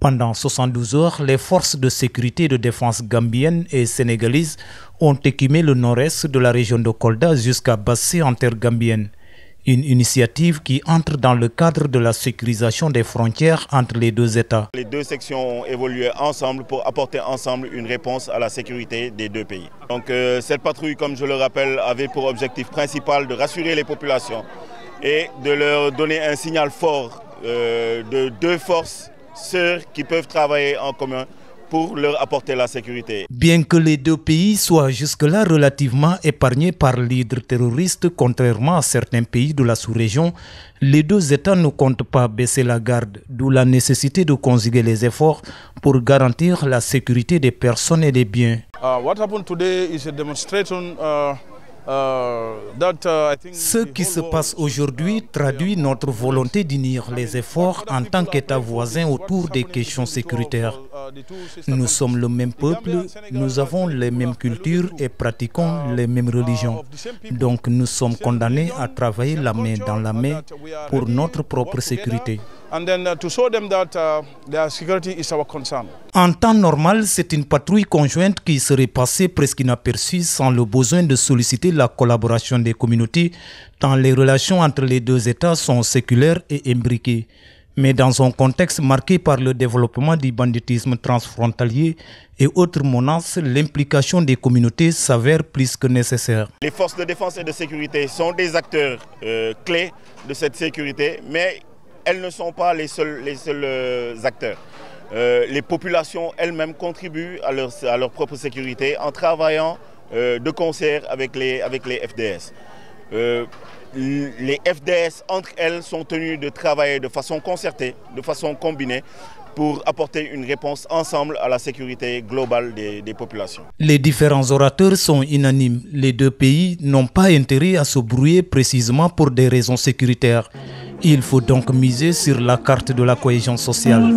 Pendant 72 heures, les forces de sécurité et de défense gambiennes et sénégalaises ont écumé le nord-est de la région de Kolda jusqu'à Bassé en terre gambienne. Une initiative qui entre dans le cadre de la sécurisation des frontières entre les deux États. Les deux sections ont évolué ensemble pour apporter ensemble une réponse à la sécurité des deux pays. Donc cette patrouille, comme je le rappelle, avait pour objectif principal de rassurer les populations et de leur donner un signal fort de deux forces sœurs qui peuvent travailler en commun pour leur apporter la sécurité. Bien que les deux pays soient jusque-là relativement épargnés par l'hydre terroriste, contrairement à certains pays de la sous-région, les deux États ne comptent pas baisser la garde, d'où la nécessité de conjuguer les efforts pour garantir la sécurité des personnes et des biens. What happened today is a demonstration. Ce qui se passe aujourd'hui traduit notre volonté d'unir les efforts en tant qu'État voisin autour des questions sécuritaires. Nous sommes le même peuple, nous avons les mêmes cultures et pratiquons les mêmes religions. Donc nous sommes condamnés à travailler la main dans la main pour notre propre sécurité. En temps normal, c'est une patrouille conjointe qui serait passée presque inaperçue sans le besoin de solliciter la collaboration des communautés, tant les relations entre les deux États sont séculaires et imbriquées. Mais dans un contexte marqué par le développement du banditisme transfrontalier et autres menaces, l'implication des communautés s'avère plus que nécessaire. Les forces de défense et de sécurité sont des acteurs clés de cette sécurité, mais elles ne sont pas les seuls acteurs. Les populations elles-mêmes contribuent à leur propre sécurité en travaillant de concert avec les FDS. Les FDS, entre elles, sont tenues de travailler de façon concertée, de façon combinée, pour apporter une réponse ensemble à la sécurité globale des populations. Les différents orateurs sont unanimes. Les deux pays n'ont pas intérêt à se brouiller précisément pour des raisons sécuritaires. Il faut donc miser sur la carte de la cohésion sociale.